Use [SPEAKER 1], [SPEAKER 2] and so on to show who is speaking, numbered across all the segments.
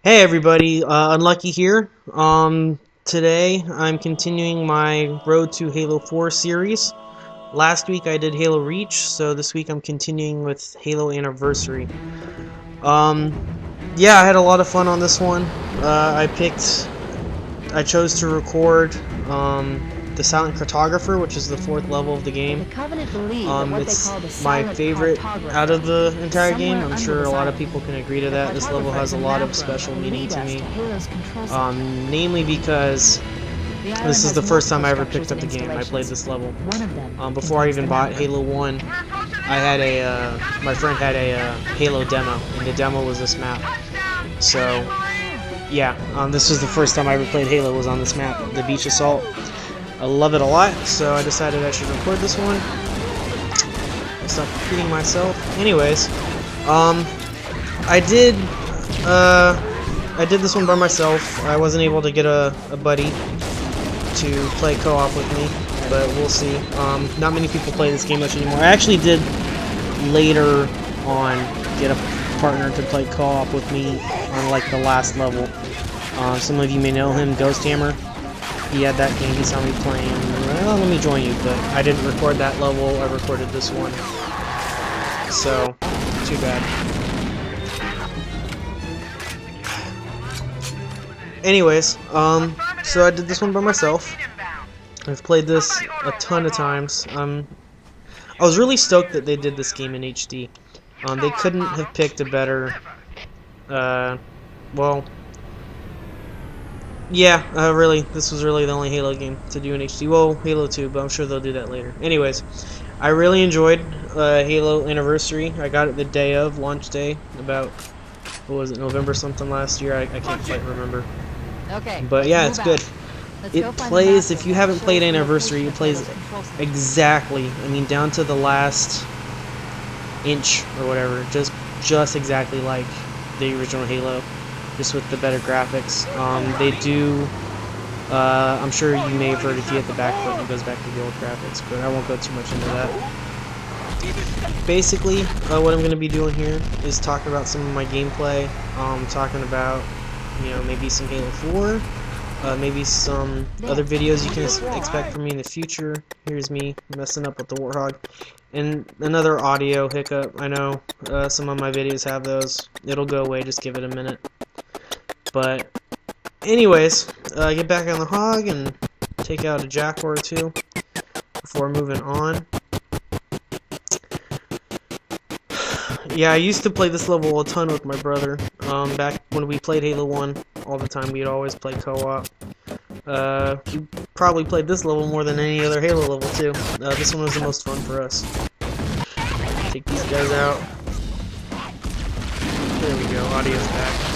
[SPEAKER 1] Hey everybody, Unlucky here. Today I'm continuing my Road to Halo 4 series. Last week I did Halo Reach, so this week I'm continuing with Halo Anniversary. Um, yeah, I had a lot of fun on this one. I chose to record, the Silent Cartagrapher, which is the 4th level of the game. It's my favorite out of the entire game. I'm sure a lot of people can agree to that. This level has a lot of special meaning to me. Namely because this is the first time I ever picked up the game. I played this level. Before I even bought Halo 1, my friend had a Halo demo, and the demo was this map. So, yeah, this was the first time I ever played Halo, was on this map, the Beach Assault. I love it a lot, so I decided I should record this one. Stop repeating myself. Anyways, I did this one by myself. I wasn't able to get a buddy to play co-op with me, but we'll see. Not many people play this game much anymore. I actually did later on get a partner to play co-op with me on like the last level. Some of you may know him, Ghost Hammer. He had that game, he saw me playing, well, let me join you, but I didn't record that level, I recorded this one. So, too bad. Anyways, so I did this one by myself. I've played this a ton of times. I was really stoked that they did this game in HD. They couldn't have picked a better, well, yeah, really, this was really the only Halo game to do in HD. Well, Halo 2, but I'm sure they'll do that later. Anyways, I really enjoyed Halo Anniversary. I got it the day of, launch day, about, what was it, November something last year? I can't quite remember.
[SPEAKER 2] Okay.
[SPEAKER 1] But yeah, it's good. It plays, if you haven't played Anniversary, it plays exactly, I mean, down to the last inch or whatever, just exactly like the original Halo. Just with the better graphics. They do, I'm sure you may have heard if you hit the back button, it goes back to the old graphics, but I won't go too much into that. Basically, what I'm going to be doing here is talking about some of my gameplay, talking about, you know, maybe some Halo 4, maybe some other videos you can expect from me in the future. Here's me messing up with the Warthog. And another audio hiccup. I know some of my videos have those. It'll go away, just give it a minute. But, anyways, get back on the hog and take out a Jack or two before moving on. Yeah, I used to play this level a ton with my brother. Back when we played Halo 1 all the time, we'd always play co-op. We probably played this level more than any other Halo level, too. This one was the most fun for us. Take these guys out. There we go, audio's back.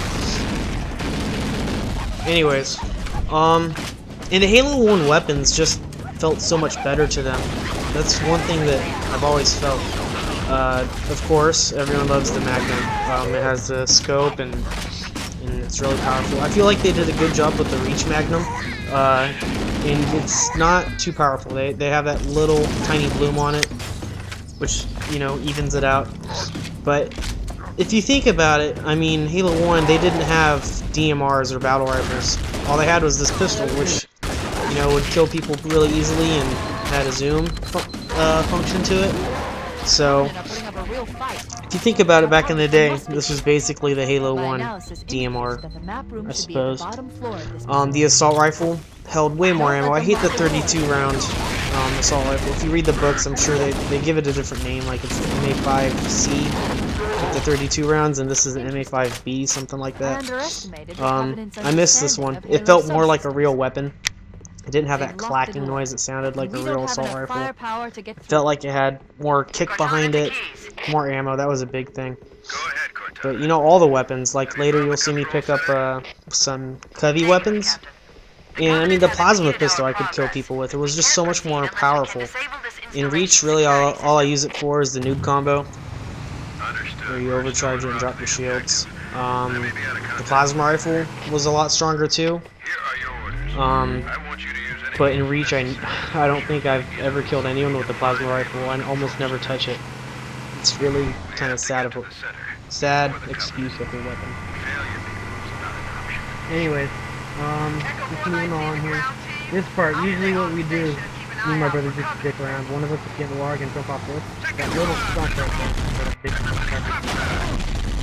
[SPEAKER 1] Anyways, and the Halo 1 weapons just felt so much better to them. That's one thing that I've always felt. Of course, everyone loves the Magnum. It has the scope and it's really powerful. I feel like they did a good job with the Reach Magnum, and it's not too powerful. They have that little tiny bloom on it, which, you know, evens it out. But if you think about it, I mean, Halo 1, they didn't have DMRs or battle rifles. All they had was this pistol, which, you know, would kill people really easily and had a zoom function to it. So, if you think about it, back in the day, this was basically the Halo 1 DMR, I suppose. The assault rifle held way more ammo. I hate the 32 round assault rifle. If you read the books, I'm sure they give it a different name, like it's the MA5C with the 32 rounds, and this is an MA5B, something like that. I missed this one. It felt more like a real weapon. It didn't have that clacking noise. It sounded like a real assault rifle. It felt like it had more kick behind it, more ammo. That was a big thing. But, you know, all the weapons, like later you'll see me pick up some heavy weapons. And, I mean, the plasma pistol I could kill people with. It was just so much more powerful. In Reach, really, all I use it for is the noob combo, where you overcharge it and drop your shields. The plasma rifle was a lot stronger, too. But in Reach, I don't think I've ever killed anyone with the plasma rifle. I almost never touch it. It's really kind of sad excuse of a weapon. Anyways, just moving on here. This part, usually what we do, me and my brother just stick around. One of us would get in the log and jump off this. That little stump right there. That a big stump right.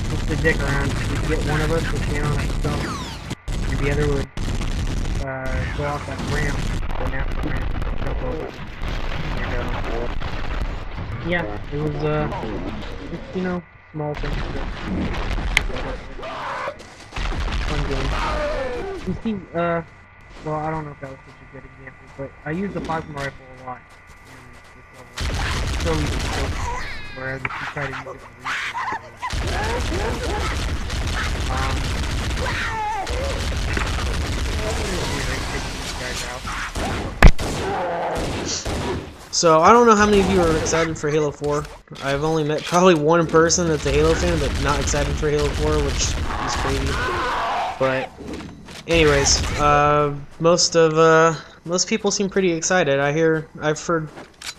[SPEAKER 1] Just to dick around. We'd get one of us to stand on that stump, and the other would go off that ramp, the natural ramp, jump over. And, yeah, it was, just, you know, small things. Fun game. You see, well, I don't know if that was such a good example, but I use the plasma rifle a lot in this level. It's so easy to kill, whereas if you try to use it So, I don't know how many of you are excited for Halo 4. I've only met probably one person that's a Halo fan but not excited for Halo 4, which is crazy. But, anyways, most people seem pretty excited. I've heard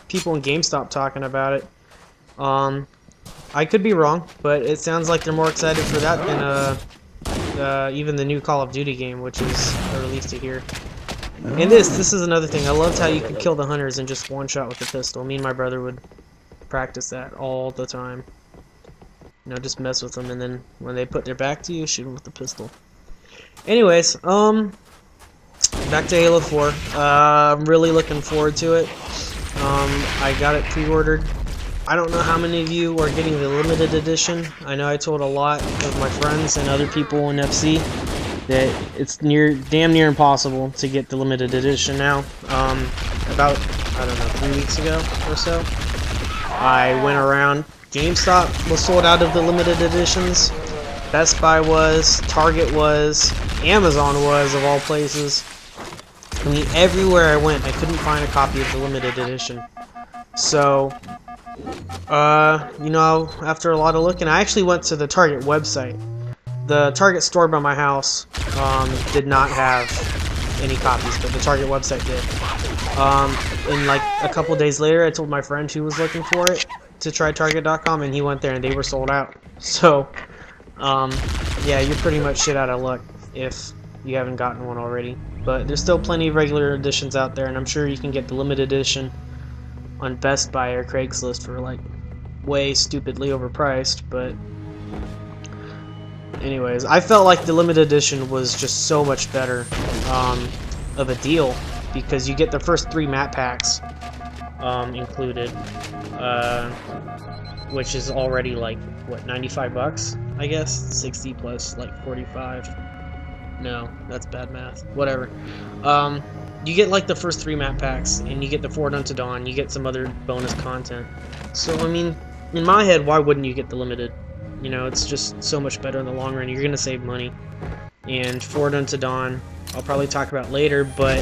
[SPEAKER 1] people in GameStop talking about it. I could be wrong, but it sounds like they're more excited for that than even the new Call of Duty game, which is released here. And this is another thing. I loved how you could kill the hunters in just one shot with the pistol. Me and my brother would practice that all the time. You know, just mess with them, and then when they put their back to you, shoot them with the pistol. Anyways, back to Halo 4. I'm really looking forward to it. I got it pre-ordered. I don't know how many of you are getting the limited edition. I know I told a lot of my friends and other people in FC that it's damn near impossible to get the limited edition now. About, I don't know, 3 weeks ago or so, I went around. GameStop was sold out of the limited editions. Best Buy was, Target was, Amazon was, of all places. I mean, everywhere I went, I couldn't find a copy of the limited edition. So, you know, after a lot of looking, I actually went to the Target website. The Target store by my house did not have any copies, but the Target website did. And like a couple days later, I told my friend who was looking for it to try Target.com, and he went there and they were sold out. So, yeah, you're pretty much shit out of luck if you haven't gotten one already. But there's still plenty of regular editions out there, and I'm sure you can get the limited edition on Best Buy or Craigslist for like way stupidly overpriced. But anyways, I felt like the limited edition was just so much better of a deal, because you get the first 3 map packs included, which is already like, what, 95 bucks, I guess? 60 plus like 45. No, that's bad math. Whatever. You get like the first 3 map packs, and you get the Forward Unto Dawn, you get some other bonus content. So, I mean, in my head, why wouldn't you get the limited? You know, it's just so much better in the long run. You're gonna save money. And Forward Unto Dawn, I'll probably talk about later, but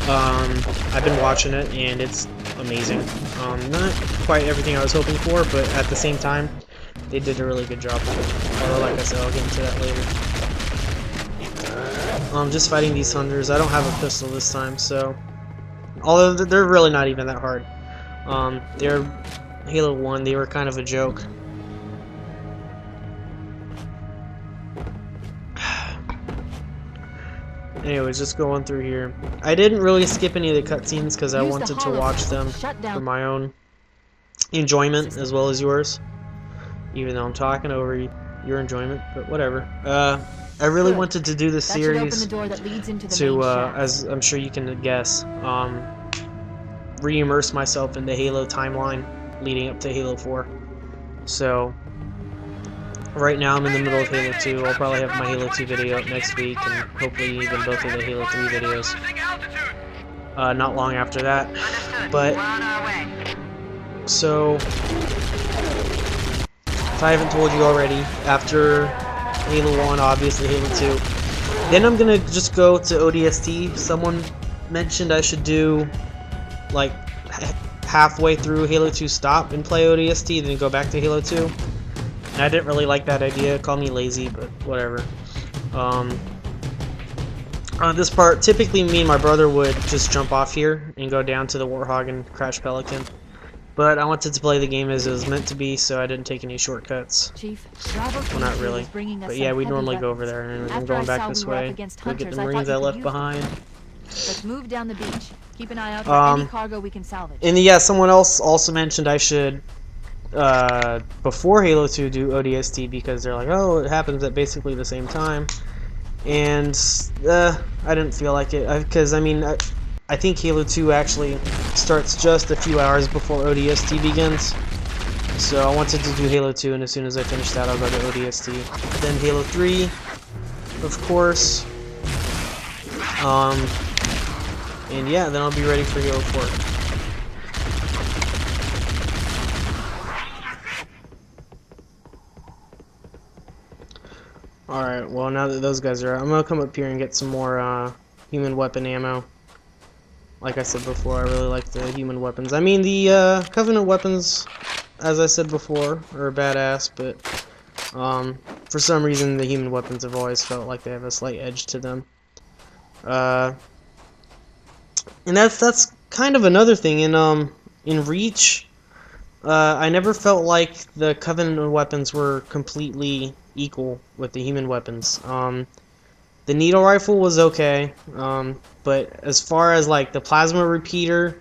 [SPEAKER 1] I've been watching it, and it's amazing. Not quite everything I was hoping for, but at the same time, they did a really good job with it. Although, like I said, I'll get into that later. Just fighting these hunters. I don't have a pistol this time, so... Although, they're really not even that hard. They're... Halo 1, they were kind of a joke. Anyways, just going through here. I didn't really skip any of the cutscenes because I wanted to watch them for my own enjoyment as well as yours. Even though I'm talking over your enjoyment, but whatever. I really wanted to do this series to, as I'm sure you can guess, re-immerse myself in the Halo timeline leading up to Halo 4. So, right now I'm in the middle of Halo 2. I'll probably have my Halo 2 video up next week, and hopefully even both of the Halo 3 videos not long after that. But, so, if I haven't told you already, after Halo 1, obviously Halo 2, then I'm gonna just go to ODST. Someone mentioned I should do, like, halfway through Halo 2 stop and play ODST, then go back to Halo 2. And I didn't really like that idea. Call me lazy, but whatever. On this part, typically me and my brother would just jump off here and go down to the Warthog and crash Pelican. But I wanted to play the game as it was meant to be, so I didn't take any shortcuts.
[SPEAKER 2] Chief, Bravo
[SPEAKER 1] Well, not really. But yeah, we normally go over there, and I'm going back this way. Go get the Marines I left behind.
[SPEAKER 2] Let's move down the beach. Keep an eye out for any cargo we can salvage.
[SPEAKER 1] And yeah, someone else also mentioned I should, before Halo 2, do ODST, because they're like, oh, it happens at basically the same time. And I didn't feel like it, because I mean, I think Halo 2 actually starts just a few hours before ODST begins. So I wanted to do Halo 2, and as soon as I finish that, I'll go to ODST. Then Halo 3, of course. And yeah, then I'll be ready for Halo 4. Alright, well, now that those guys are out, I'm gonna come up here and get some more human weapon ammo. Like I said before, I really like the human weapons. I mean, the Covenant weapons, as I said before, are badass, but for some reason the human weapons have always felt like they have a slight edge to them. And that's kind of another thing. In Reach, I never felt like the Covenant weapons were completely equal with the human weapons. The needle rifle was okay, but as far as like the plasma repeater,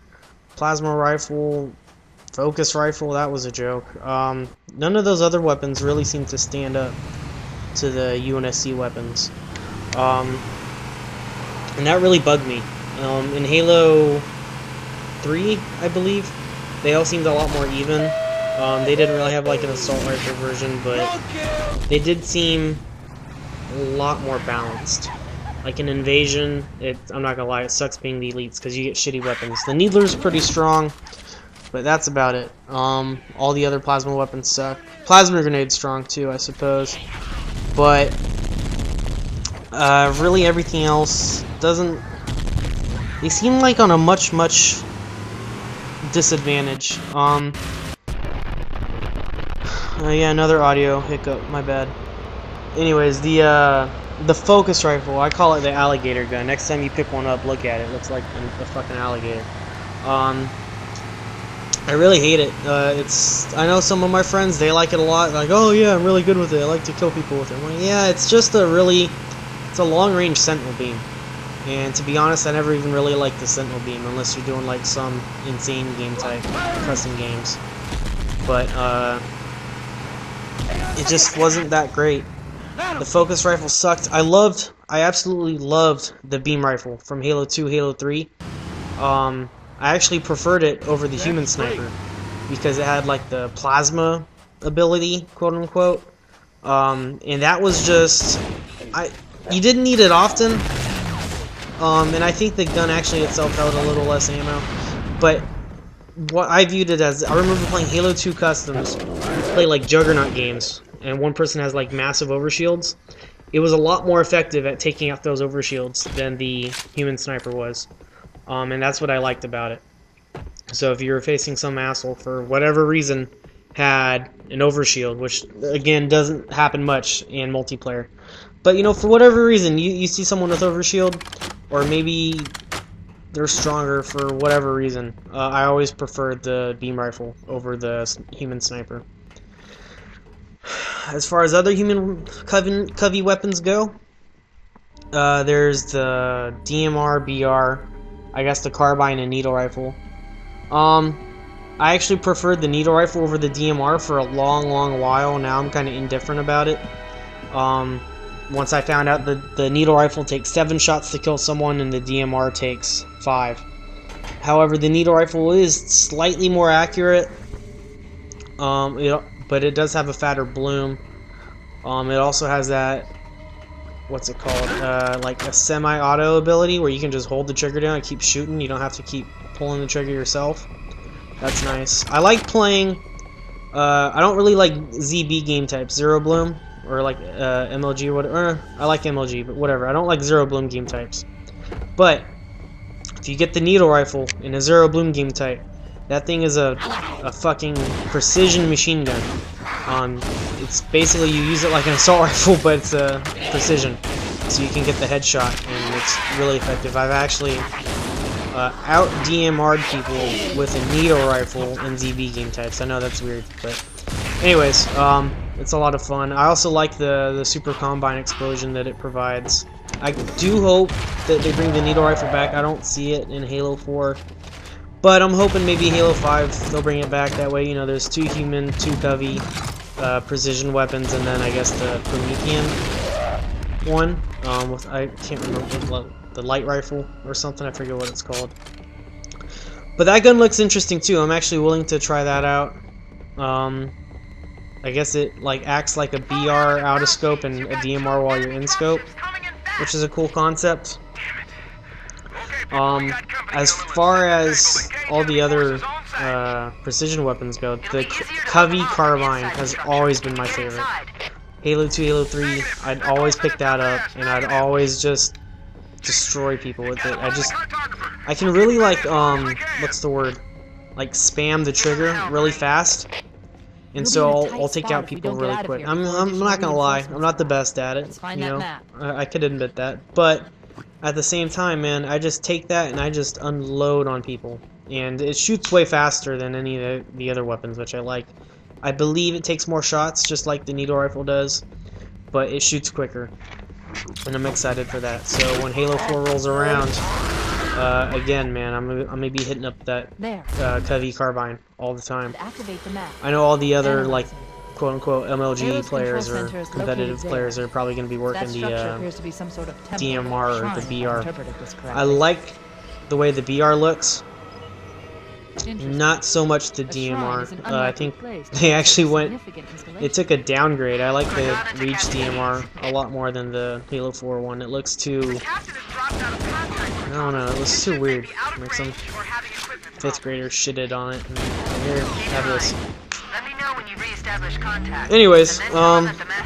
[SPEAKER 1] plasma rifle, focus rifle, that was a joke. None of those other weapons really seemed to stand up to the UNSC weapons, and that really bugged me. In Halo 3, I believe, they all seemed a lot more even. They didn't really have like an assault rifle version, but they did seem a lot more balanced. Like an Invasion, I'm not gonna lie, it sucks being the elites because you get shitty weapons. The Needler's pretty strong, but that's about it. All the other plasma weapons suck. Plasma Grenade's strong too, I suppose, but really everything else doesn't. They seem like on a much disadvantage. Yeah, another audio hiccup. My bad. Anyways, the focus rifle, I call it the alligator gun. Next time you pick one up, look at it. It looks like a fucking alligator. I really hate it. I know some of my friends, they like it a lot. Like, oh yeah, I'm really good with it. I like to kill people with it. I'm like, yeah, it's just it's a long-range sentinel beam. And to be honest, I never even really liked the sentinel beam unless you're doing like some insane game type, custom games. But it just wasn't that great. The focus rifle sucked. I absolutely loved the beam rifle from Halo 2, Halo 3. I actually preferred it over the human sniper because it had like the plasma ability, quote unquote. And that was just, you didn't need it often. And I think the gun actually itself held a little less ammo. But what I viewed it as, I remember playing Halo 2 Customs, play like Juggernaut games, and one person has like massive overshields. It was a lot more effective at taking out those overshields than the human sniper was. And that's what I liked about it. So if you were facing some asshole for whatever reason had an overshield, which again doesn't happen much in multiplayer, but you know, for whatever reason you see someone with overshield, or maybe they're stronger for whatever reason, I always preferred the beam rifle over the human sniper. As far as other human covey weapons go, there's the DMR, BR, I guess the carbine and needle rifle. I actually preferred the needle rifle over the DMR for a long while. Now I'm kind of indifferent about it. Once I found out that the needle rifle takes 7 shots to kill someone and the DMR takes 5. However, the needle rifle is slightly more accurate, but it does have a fatter bloom. It also has that, what's it called, like a semi-auto ability where you can just hold the trigger down and keep shooting. You don't have to keep pulling the trigger yourself. That's nice. I like playing, I don't really like ZB game types, Zero Bloom, or like MLG, whatever. I like MLG, but whatever. I don't like Zero Bloom game types. But if you get the needle rifle in a Zero Bloom game type, that thing is a fucking precision machine gun. It's basically, you use it like an assault rifle, but it's precision, so you can get the headshot, and it's really effective. I've actually out DMR'd people with a needle rifle in ZB game types. I know that's weird, but anyways, it's a lot of fun. I also like the super combine explosion that it provides. I do hope that they bring the needle rifle back. I don't see it in Halo 4, but I'm hoping maybe Halo 5 they'll bring it back. That way, you know, there's 2 human, 2 Covey precision weapons, and then I guess the Promethean one with, I can't remember, the light rifle or something. I forget what it's called. But that gun looks interesting too. I'm actually willing to try that out. I guess it like acts like a BR out of scope and a DMR while you're in scope, which is a cool concept. As far as all the other precision weapons go, the Covey carbine has always been my favorite. Halo 2, Halo 3, I'd always pick that up, and I'd always just destroy people with it. I can really like, what's the word? Like spam the trigger really fast. And so I'll take out people really quick. I'm not gonna lie, I'm not the best at it, you know, I could admit that. But at the same time, man, I just take that and I just unload on people. And it shoots way faster than any of the other weapons, which I like. I believe it takes more shots, just like the needle rifle does, but it shoots quicker. And I'm excited for that. So when Halo 4 rolls around, again, man, I'm gonna be hitting up that Covey carbine all the time. I know all the other like quote-unquote MLG players or competitive players are probably going to be working the DMR or the BR. I like the way the BR looks. Not so much the DMR. I think they actually it took a downgrade. I like the Reach DMR a lot more than the Halo 4 one. It looks too, I don't know, it looks too weird. Like some 5th grader shitted on it. And here, have this. Anyways,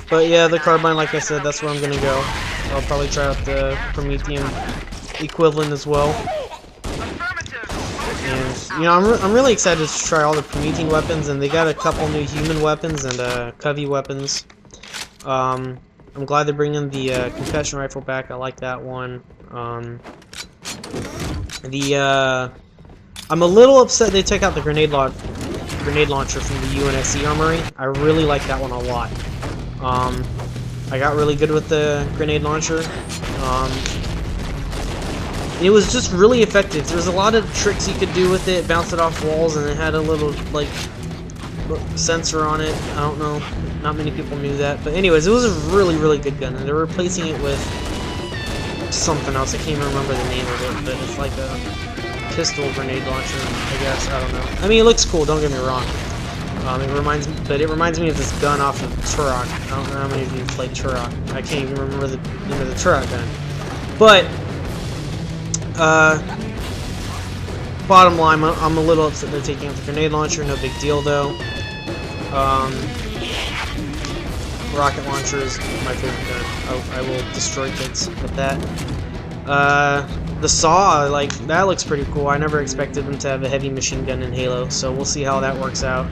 [SPEAKER 1] but yeah, the carbine, like I said, that's where I'm gonna go. I'll probably try out the Promethean equivalent as well. And, you know, I'm really excited to try all the Promethean weapons, and they got a couple new human weapons and Covey weapons. I'm glad they're bringing the concussion rifle back. I like that one. I'm a little upset they took out the grenade launcher from the UNSC armory. I really like that one a lot. I got really good with the grenade launcher. It was just really effective. There's a lot of tricks you could do with it, bounce it off walls, and it had a little like sensor on it. I don't know, not many people knew that, but anyways, it was a really, really good gun, and they're replacing it with something else. I can't even remember the name of it, but it's like a pistol grenade launcher, I guess. I don't know. I mean, it looks cool, don't get me wrong. It reminds me of this gun off of Turok. I don't know how many of you played Turok. I can't even remember the name of the Turok gun. But bottom line, I'm a little upset they're taking out the grenade launcher. No big deal though. Rocket launcher is my favorite gun. I will destroy kids with that. The saw, like, that looks pretty cool. I never expected them to have a heavy machine gun in Halo, so we'll see how that works out.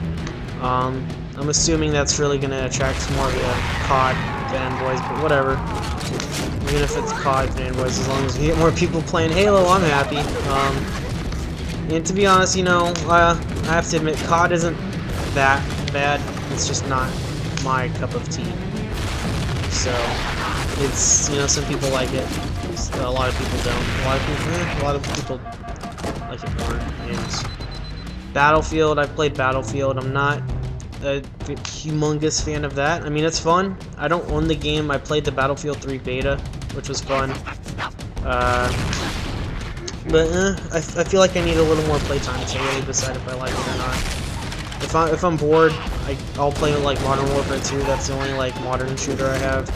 [SPEAKER 1] I'm assuming that's really going to attract more of the COD fanboys, but whatever. Even if it's COD fanboys, as long as we get more people playing Halo, I'm happy. And to be honest, you know, I have to admit, COD isn't that bad. It's just not my cup of tea. So, it's, you know, some people like it. A lot of people don't. A lot of people like it more. And Battlefield, I've played Battlefield. I'm not a humongous fan of that. I mean, it's fun. I don't own the game. I played the Battlefield 3 beta, which was fun. But I feel like I need a little more playtime to really decide if I like it or not. If I'm bored, I'll play like Modern Warfare 2. That's the only like modern shooter I have.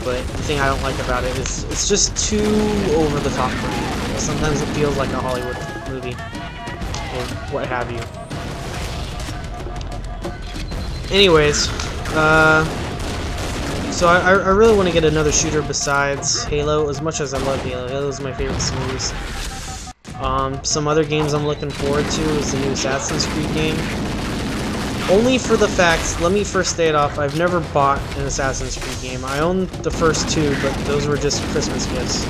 [SPEAKER 1] But the thing I don't like about it is it's just too over the top for me. Sometimes it feels like a Hollywood movie or what have you. Anyways, so I really want to get another shooter besides Halo. As much as I love Halo, Halo is my favorite series. Some other games I'm looking forward to is the new Assassin's Creed game. Only for the fact, let me first state off, I've never bought an Assassin's Creed game. I own the first two, but those were just Christmas gifts.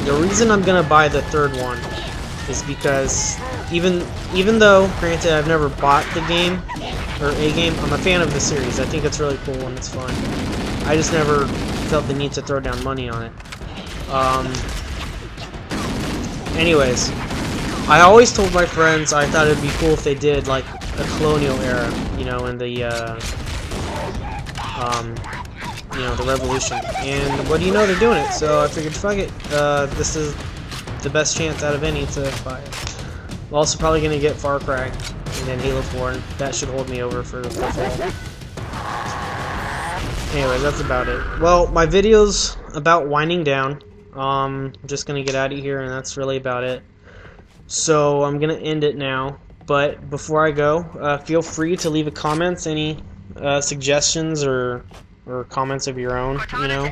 [SPEAKER 1] The reason I'm gonna buy the third one is because even though, granted, I've never bought the game or a game, I'm a fan of the series. I think it's really cool and it's fun. I just never felt the need to throw down money on it. Anyways, I always told my friends I thought it'd be cool if they did like a colonial era, you know, in the you know, the revolution. And what do you know, they're doing it. So I figured, fuck it. This is the best chance out of any to buy it. I'm also probably gonna get Far Cry and then Halo 4, and that should hold me over for the fall. Anyways, that's about it. Well, my video's about winding down. I'm just gonna get out of here, and that's really about it. So I'm gonna end it now. But before I go, feel free to leave a comments, any suggestions or comments of your own. You know,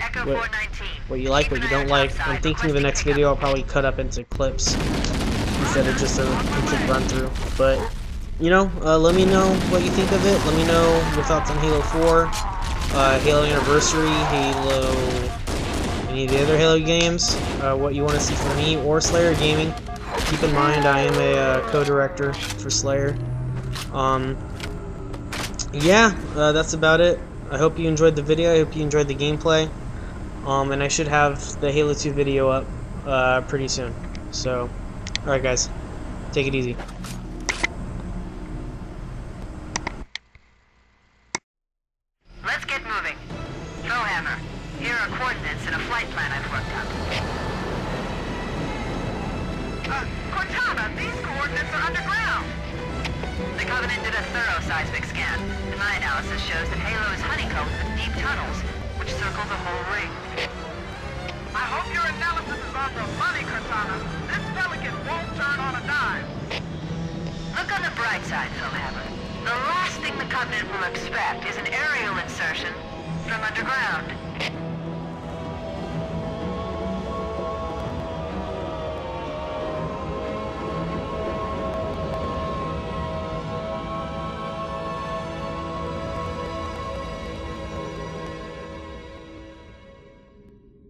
[SPEAKER 1] what you like, what you don't like. I'm thinking the next video I'll probably cut up into clips instead of just a complete run through. But you know, let me know what you think of it. Let me know your thoughts on Halo 4, Halo Anniversary, Halo, any of the other Halo games, what you want to see from me or Slayer Gaming. Keep in mind I am a co-director for Slayer. Yeah, that's about it. I hope you enjoyed the video. I hope you enjoyed the gameplay. And I should have the Halo 2 video up pretty soon. So, alright guys, take it easy.
[SPEAKER 3] Let's get moving. Throwhammer, here are coordinates and a flight plan I've worked out. Cortana, these coordinates are underground. The Covenant did a thorough seismic scan, and my analysis shows that Halo is honeycombed with deep tunnels, which circle the whole ring. I hope your analysis is on the money, Cortana. This Pelican won't turn on a dime. Look on the bright side, Throwhammer. The last thing the Covenant will expect is an aerial insertion from underground.